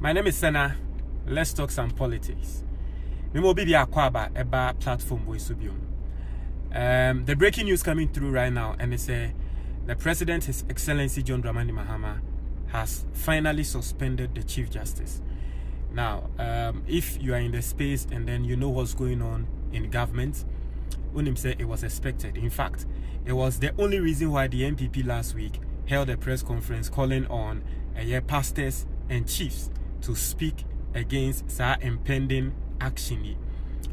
My name is Senna. Let's talk some politics. We will be a platform with Subium. The breaking news coming through right now, and it's the President, His Excellency John Dramani Mahama, has finally suspended the Chief Justice. Now, if you are in the space and then you know what's going on in government, Unim said it was expected. In fact, it was the only reason why the MPP last week held a press conference calling on pastors and chiefs to speak against sa impending action.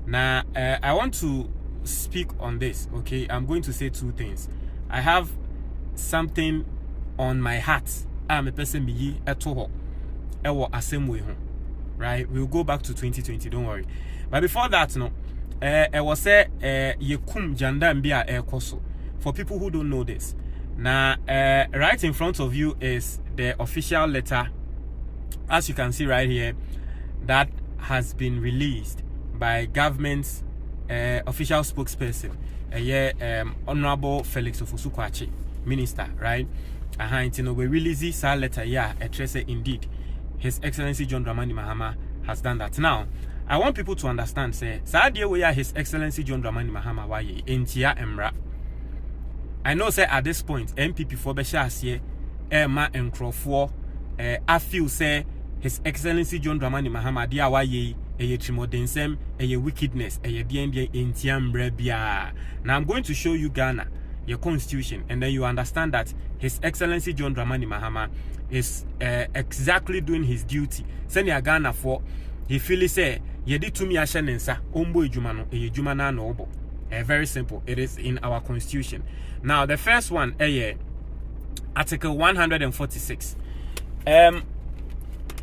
Now, I want to speak on this, okay? I'm going to say two things. I have something on my heart. I'm a person biyi etoho ewo assemwe ho. Right? We'll go back to 2020, don't worry. But before that, no, I was say yekum janda mbia ekoso. For people who don't know this. Now, right in front of you is the official letter, as you can see right here, that has been released by government's official spokesperson, Honorable Felix Ofosu-Kwakye, Minister, right? We release this letter, indeed, His Excellency John Dramani Mahama has done that. Now, I want people to understand, say, His Excellency John Dramani Mahama waye entia emra. I know, say, at this point, MPP for Besha Emma and Crawford, I feel, say, His Excellency John Dramani Mahama, dia waye, trimodensem, wickedness, DND entiam brebia. Now, I'm going to show you Ghana, your constitution, and then you understand that His Excellency John Dramani Mahama is exactly doing his duty. Send ya Ghana for, he feel say, yedi tumi ashenensa, ombo ejumano, ejumana no obo. Very simple. It is in our constitution. Now, the first one, Article 146.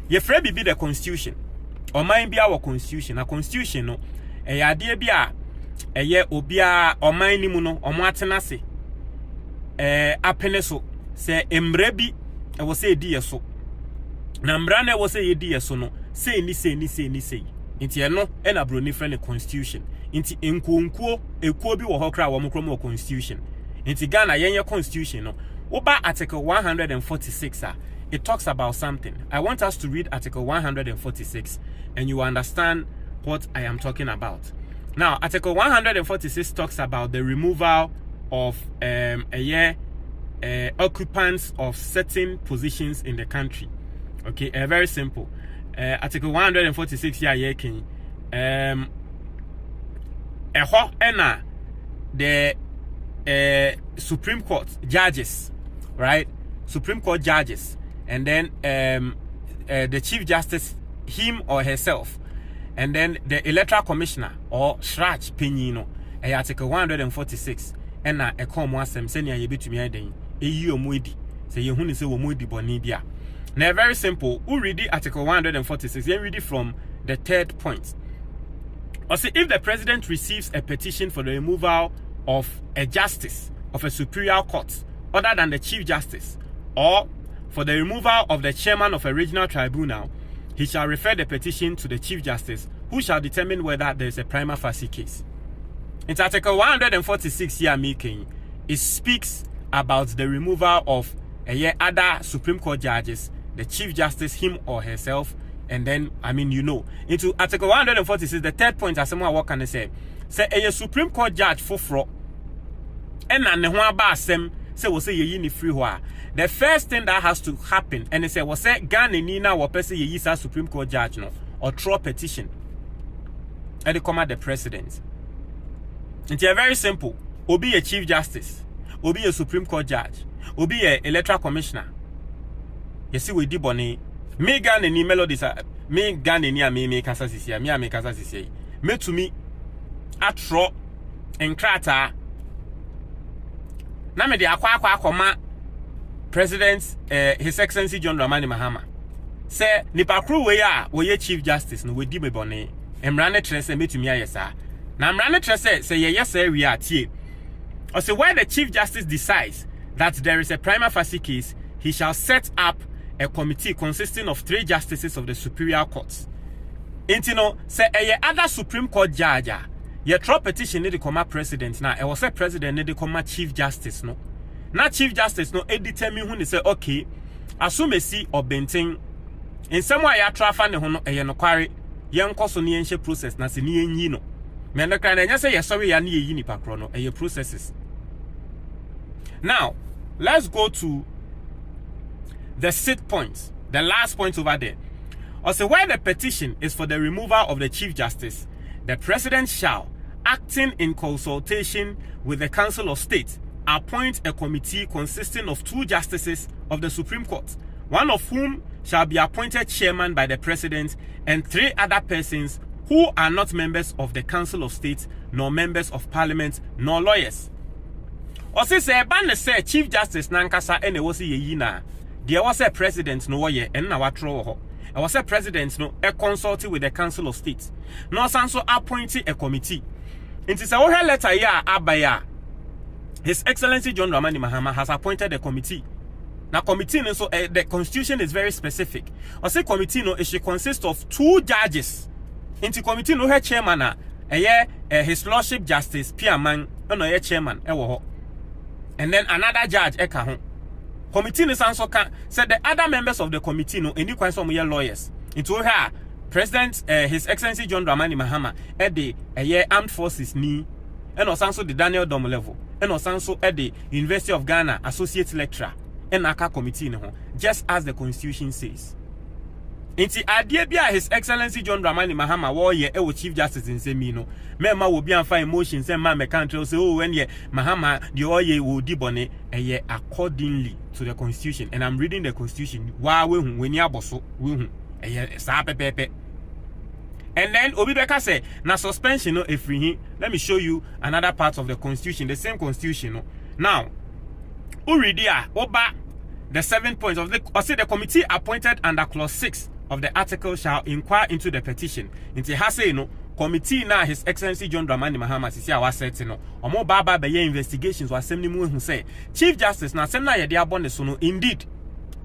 Ye free be the constitution. Or mine be our constitution. A constitution, no. Idea be obia or mine nimuno or matenase. Apeneso say emrebi. I will say dear so. Nambrane will say dear so no. Say ni say. Inti no ena broni friend constitution. Inti enkuo ekuo bi wo hokra wo mokromo constitution. Inti Ghana yenye constitution no. Oba Article 146 it talks about something. I want us to read Article 146 and you understand what I am talking about. Now, Article 146 talks about the removal of occupants of certain positions in the country. Okay, very simple. Article 146 the Supreme Court judges, right? Supreme Court judges, and then the Chief Justice, him or herself, and then the Electoral Commissioner or Shrach Penino, Article 146, and a comwasem senia yebitumi aden eyi omudi say yehunu say omudi boni bia. Now, very simple. We read Article 146. Then read it from the third point. Or say, if the president receives a petition for the removal of a justice of a superior court other than the Chief Justice, or for the removal of the chairman of a regional tribunal, he shall refer the petition to the Chief Justice, who shall determine whether there is a prima facie case. In Article 146 here making, it speaks about the removal of other Supreme Court judges, the Chief Justice, him or herself, and then, into Article 146, the third point, as someone can say a Supreme Court judge for fraud, and say free. The first thing that has to happen, and they say, was say Ghana Nina or person ye Supreme Court judge no or throw petition, and they come at the president. It's very simple. Obi a Chief Justice, obi a Supreme Court judge, obi a Electoral Commissioner. You see, we did bonny. Me Ghana ni melodies, me Ghana ni me kasa sisi, me kasa sisi. Me to me, atro and krata. Na me de akwa President His Excellency John Dramani Mahama. Say nipa kru we ye Chief Justice no we di me bonny. Emrane trese me to me ayesa. Na emrane trese say yes we are tie. Or say where the Chief Justice decides that there is a prima facie case, he shall set up a committee consisting of 3 justices of the Superior Courts. Intino say other Supreme Court judge, ye throw petition need to come president now. I was say president need to come Chief Justice no. Now Chief Justice no determine when they say okay, assume see or benting In some way ya trafa ne ho no eye no kware yen koso ne yenhye process na se ne yenyi no me no kan enya say yesori ya ne yeyi nipa kro no eye processes. Now let's go to the sixth point, the last point over there. Also, where the petition is for the removal of the Chief Justice, the President shall, acting in consultation with the Council of State, appoint a committee consisting of 2 justices of the Supreme Court, one of whom shall be appointed chairman by the President, and 3 other persons who are not members of the Council of State, nor members of Parliament, nor lawyers. Also, say ban say Chief Justice nankasa ene wo se yeyi na there was a president no ye en na watro ho. I was a president no a consulting with the Council of State. No sanso appointing a committee. It is a letter ya abaya. His Excellency John Dramani Mahama has appointed a committee. Now committee no so the constitution is very specific. I say committee no it should consist of 2 judges. Into committee no her chairman His Lordship Justice Piaman no ye chairman and then another judge eka ho. Committee no sanso can said the other members of the committee no any kwan some lawyers. Into her President His Excellency John Dramani Mahama the armed forces ni and also the Daniel Dom level and also the University of Ghana associate lecturer and aka committee no just as the constitution says. Inti adie bia His Excellency John Dramani Mahama wo ye e wo Chief Justice nsemi no mema wo bia fa emotion say ma me country say oh when ye Mahama the oye wo di bone eye accordingly to the constitution, and I'm reading the constitution wa we hu weni aboso we hu eye sa pepepe. And then Obi Beka say na suspension no efrihi. Let me show you another part of the constitution, the same constitution no. Now uridia oba the 7 points of the committee appointed under clause 6 of the article shall inquire into the petition. Inti hase no committee na His Excellency John Dramani Mahama sisi awa set no omo baba be ye investigations wa asem ni mu hu say Chief Justice na asem na ye de abone so no indeed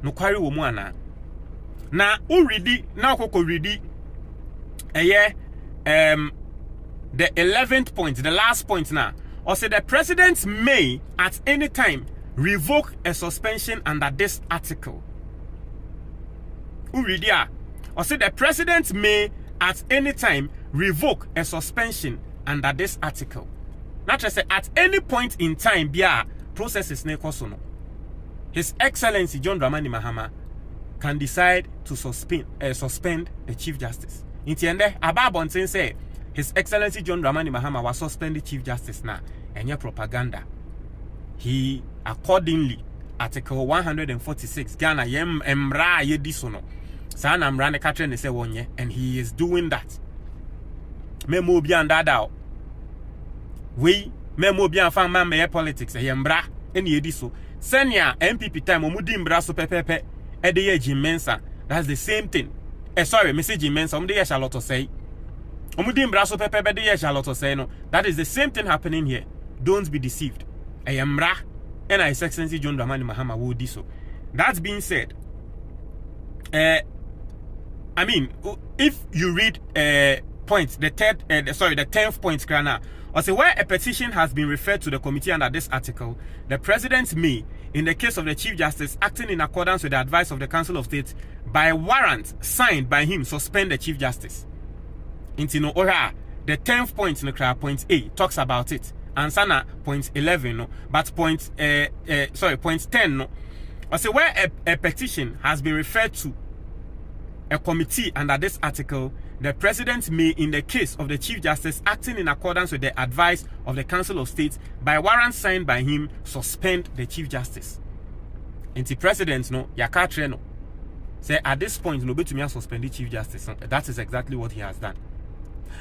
no kware wo mu ana na uridi na okoko ridi the 11th point, the last point now. Or say the President may at any time revoke a suspension under this article. Uridia. Or say the President may at any time revoke a suspension under this article. Not just say at any point in time, bia processes ne kosono. His Excellency John Dramani Mahama can decide to suspend the Chief Justice. In the end, Ababontin say His Excellency John Dramani Mahama was suspended Chief Justice now, and your propaganda. He accordingly, Article 146, Ghana yem emra yedisono. San amrane katren se wonye, and he is doing that. Memo bian dadao. We memo bian fan man me politics yembra and yediso. Senya MPP time omudi mbra so pepepe edeye jimensa. That's the same thing. Sorry, message jimensa omudi ye shaloto say. Omudi mbra so pepepe de ye shaloto say no. That is the same thing happening here. Don't be deceived. Yembra and His Excellency John Dramani Mahama will do so. That being said, I mean, if you read point, the 10th point, Krana, or say where a petition has been referred to the committee under this article, the President may, in the case of the Chief Justice, acting in accordance with the advice of the Council of State, by warrant signed by him, suspend the Chief Justice. Intino Ora, the 10th point in the point A talks about it. And sana point 11 no, but point 10 no. Or say where a petition has been referred to a committee under this article, the President may, in the case of the Chief Justice, acting in accordance with the advice of the Council of State, by warrant signed by him, suspend the Chief Justice. And the President no, yakatre no. Say at this point no be to me suspend the Chief Justice. That is exactly what he has done.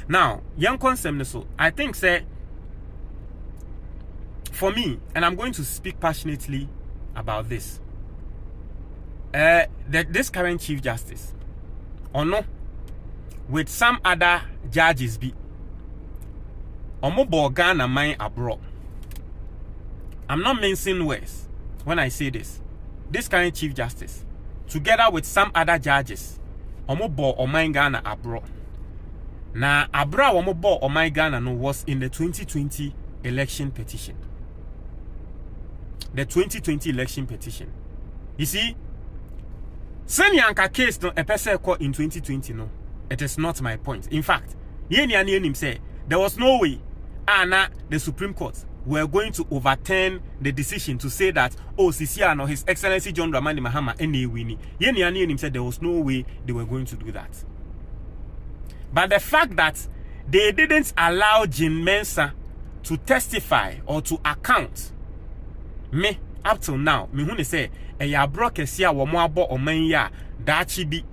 Now, young consem so I think say for me, and I'm going to speak passionately about this. This current Chief Justice, or no, with some other judges be, Omo Ghana mine abroad. I'm not mincing words when I say this. This current Chief Justice, together with some other judges, Omo mine Ghana abroad. Now, abroad Omo mine Ghana no was in the 2020 election petition. The 2020 election petition. You see, Senyanka case no a person call in 2020 no. It is not my point. In fact, Yeni say there was no way the Supreme Court were going to overturn the decision to say that Sisiano, His Excellency John Dramani Mahama, any winning. Yeni said there was no way they were going to do that. But the fact that they didn't allow Jean Mensa to testify or to account, me up till now, me who say ya brokesia wo mo abo oman ya dachi bi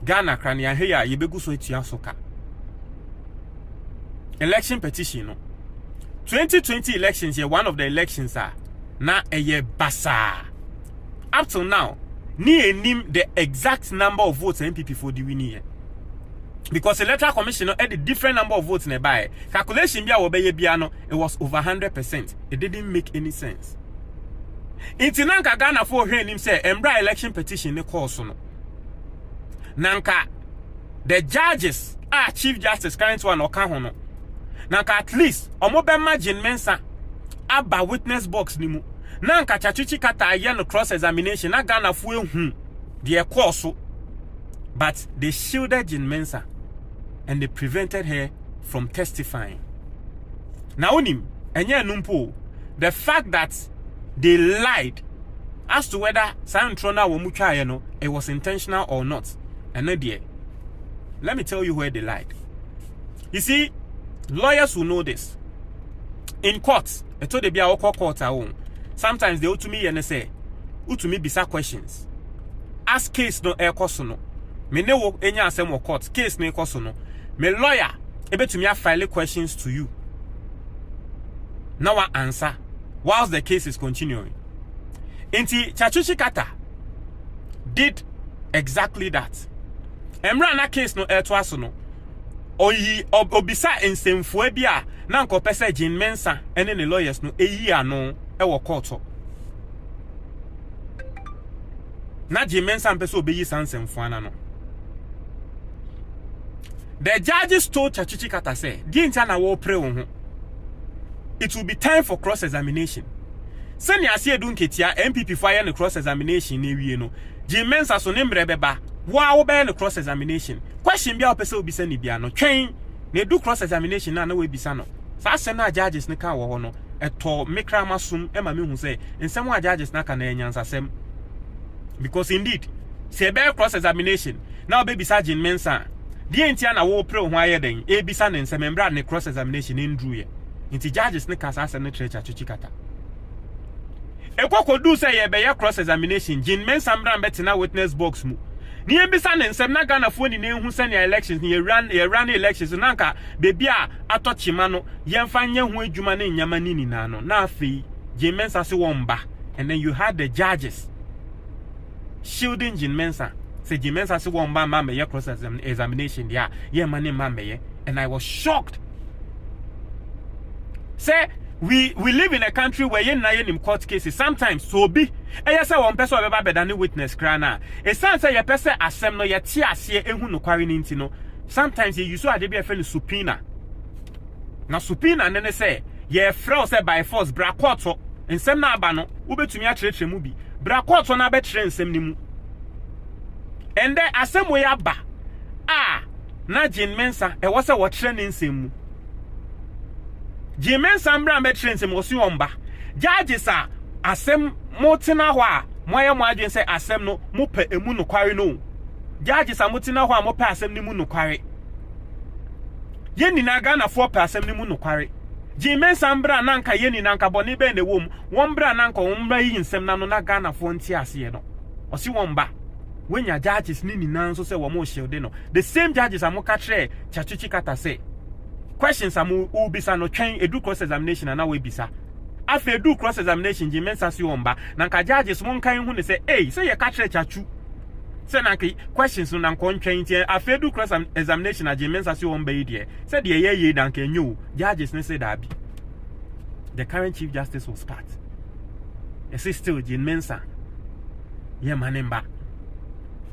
Ghana krania he ya yebegu so etua soka. Election petition no 2020 elections here, one of the elections are na eye basa. Up till now, ni enim the exact number of votes MPP for the winning here. Because the electoral commission had a different number of votes nearby. Calculation bia obeye biano, it was over 100%. It didn't make any sense. Inti nanka Ghana for him say embra election petition ne course no. Nanka the judges Chief Justice current one or no. Nanka at least omo be margin mensa aba witness box ni mu. Nanka Tsatsu Tsikata aye no cross examination na Ghana for the course. But they shielded Jean Mensa and they prevented her from testifying. Now, the fact that they lied as to whether Santrona it was intentional or not. And let me tell you where they lied. You see, lawyers will know this. In court, sometimes they ought to me and say, "Utumi bisa questions." Ask case no air no. Me ne wo enya asem wo court case ne koso no me lawyer ebetumi file questions to you now I answer whilst the case is continuing. Inti Tsatsu Tsikata did exactly that. Emra na case no to aso no oyi obisa ensemfo bia na nkopese Jean Mensa ene ne lawyers no eyi ano e wo court. Na Jean Mensa mpese obeyi sansemfo ana no. The judges told Tsatsu Tsikata say, it will be time for cross-examination. Seni asiye dunketia MPP fire the cross-examination ni no. Jean Mensa so nembre beba. Wa obe the cross-examination. Question bia opese obi seni bia no. Train ne do cross-examination na we bisa no. Sa asena judges ne ka wo ho no. Eto mekra masum ema me hu say nsem wa judges na ka na enyansasem. Because indeed, se be cross-examination. Now baby Sergeant Mensa. The entire wo pro ho ayeden e bisa ne nsem ne cross examination ndru ye nti judges ne kasa ase ne Tsatsu Tsikata ekoko do say ye be cross examination Jean Mensa mbra betena witness box mu ni e bisa ne nsem na Ghana fo ni ne hu se ne elections ni ye run elections na nka bebi a atochima no ye mfa nya hu adwuma ne nyama ni na no na afei Jean Mensa se womba and then you had the judges shielding Jean Mensa. Say Jean Mensa se won ba me cross examination dia ye mane ma me and I was shocked. Say we live in a country where ye na ye nim court cases sometimes so be e say one person be ba than witness kra na e san say ye person asem no ye tie ase ehu no kware ni ntino sometimes ye use ade be a friend subpoena na subpoena ne say ye frau say by force bra court nsem na aba no wo betumi a trere mu bi bra court na be trere nsem ni mu. And then asem we aba na Jean Mensa e was a what training nsem. Jean Mensa mbra me train nsem osi omba. Judges asem motina ho a moye mo adwen say asem no mo pe emu no kware no. Judges motina ho a mo pe asem ni mu no kware. Ye ni na Ghana for pe asem ni mu no kware. Jean Mensa mbra nanka ye ni nanka boni be ne wom. Won mbra nanka won mbra yi nsem na no na Ghana for nti ase no. Osi womba. When your judges ni nanso say wo mo shield no the same judges amoka tre Tsatsu Tsikata say questions amu ubisa no twen edu cross examination na we bisa afa edu cross examination Jean Mensa si womba na nka judges mo nkan hu ne say say ye ka tre Tsatsu say na nka questions no nka ntwen tie afa edu cross examination na Jean Mensa si womba yi de say de ye na nka nyu judges ne say that be the current Chief Justice was part still Jean Mensa ye manemba.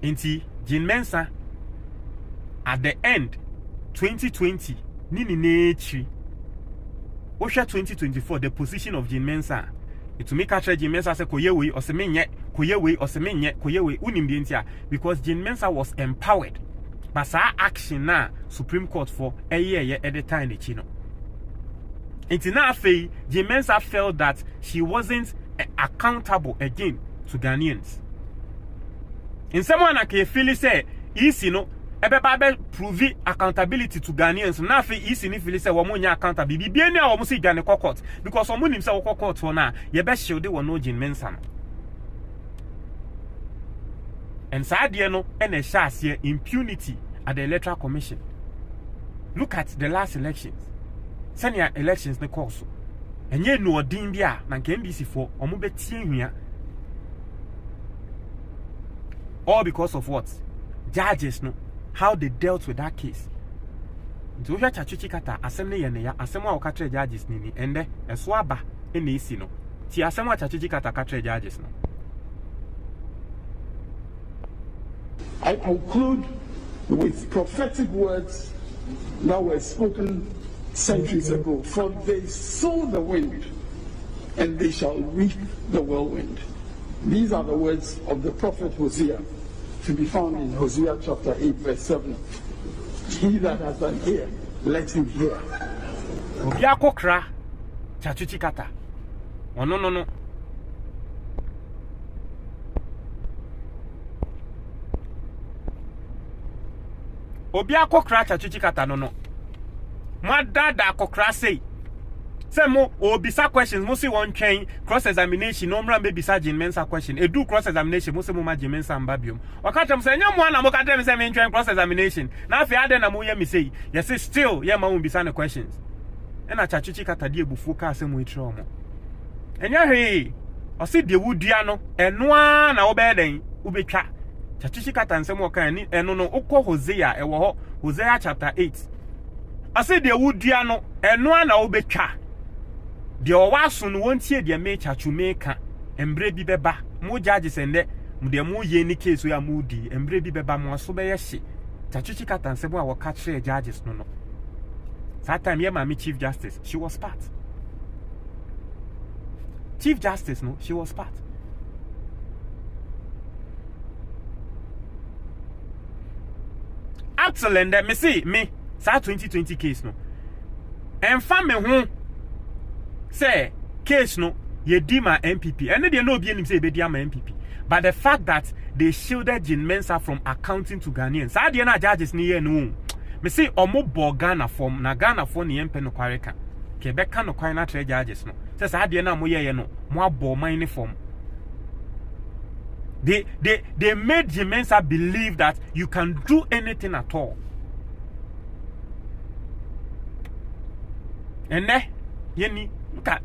Inti Jean Mensa at the end 2020 nini nechi Osha 2024 the position of Jean Mensa to make a trade Jane Mensah say koyewe or semenye koyewe or semenye koyewe unimbientia because Jane Mensah was empowered. But sa action na Supreme Court for a year at the time the chino. It's enough Jane Mensah felt that she wasn't accountable again to Ghanaians. In someone like a Philly say, easy no, ebe prove accountability to Ghanaians. Na fe easy ni Philly say womunya accountability. Bi ene a womusi Ghana court because womunim say wo court for na ye be shield wo no Jane Mensah. And sadie no ene sha ase impunity at the Electoral Commission. Look at the last elections. Senior elections ne course. Enye no odin bia na nke NDC for omo betie hwia. All because of what? Judges no how they dealt with that case. Nti ohwa Tsatsu Tsikata asem ne ye ne ya asem a wo ka tre judges ni ende eso aba ene isi no. Ti asem a Tsatsu Tsikata ka tre judges no. I conclude with prophetic words that were spoken centuries ago. For they sow the wind, and they shall reap the whirlwind. These are the words of the prophet Hosea, to be found in Hosea chapter 8, verse 7. He that has an ear, let him hear. Obiakokra Tsatsu Tsikata. Oh no. Obiakokra Tsatsu Tsikata no. Madada kokra say mo obisa questions mo see one train cross examination no mra be bisa Jane Mensah question e do cross examination mo say mo ma Jane Mensah mbabiom waka tell me say nyam na mo ka tell me say me train cross examination na afi ade na mo ye me say yes still ye ma mo bisa na questions e na Tsatsu Tsikata die bufu ka say mo etire omo enya hwe o se de wudua no eno a na wo be den wo betwa Tsatsu Tsikata nsem wo kan ni eno no ukọ Hosea e wo ho Hosea chapter 8 I said the wood diano and one na obetwa. The owaso no wontie de me chachu meka embre bi beba mo judges ende mo de mo ye ni case we amudi embre bi beba mo so be ye hye Tsatsu Tsikata nsemo a wo ka kire judges no that time ye mama chief justice she was part chief justice no she was part absolutely me see me sa 2020 case no emfa me ho say case no ye di ma MPP and they no be anim say be di ma MPP but the fact that they shielded Jane Mensah from accounting to Ghanaians sa de na judges ni ye no me say omo bo Ghana form na Ghana for ni empe no kware ka ke be ka no kware na tre judges no say sa de na mo ye no mo abo man ni form they made Jane Mensah believe that you can do anything at all. And then, look at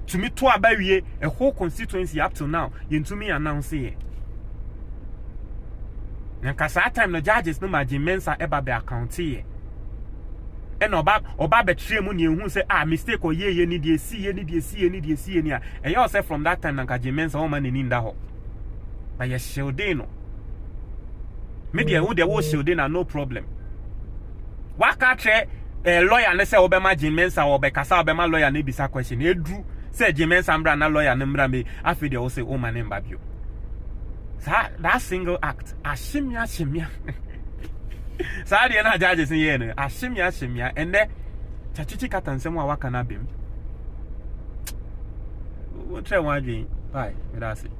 to me to about a whole constituency up till now. You to me announce it. And cause that time the judges no Jane Mensah ever be account here. And oba betray money who say mistake or ye need ye see any. And you say from that time na Jane Mensah woman in that hole. But you shielding no. Maybe who they was shielding no problem. What can't lawyer ne say obema Jane Mensah or bekasa obema lawyer ne bisa question edru say Jane Mensah mbra na lawyer ne mbra me afi de o say o man mbabio that single act ashimia sa de na judges here no ashimia ende Tsatsu Tsikata nsem a waka na bem wo try wan adwen bye me da say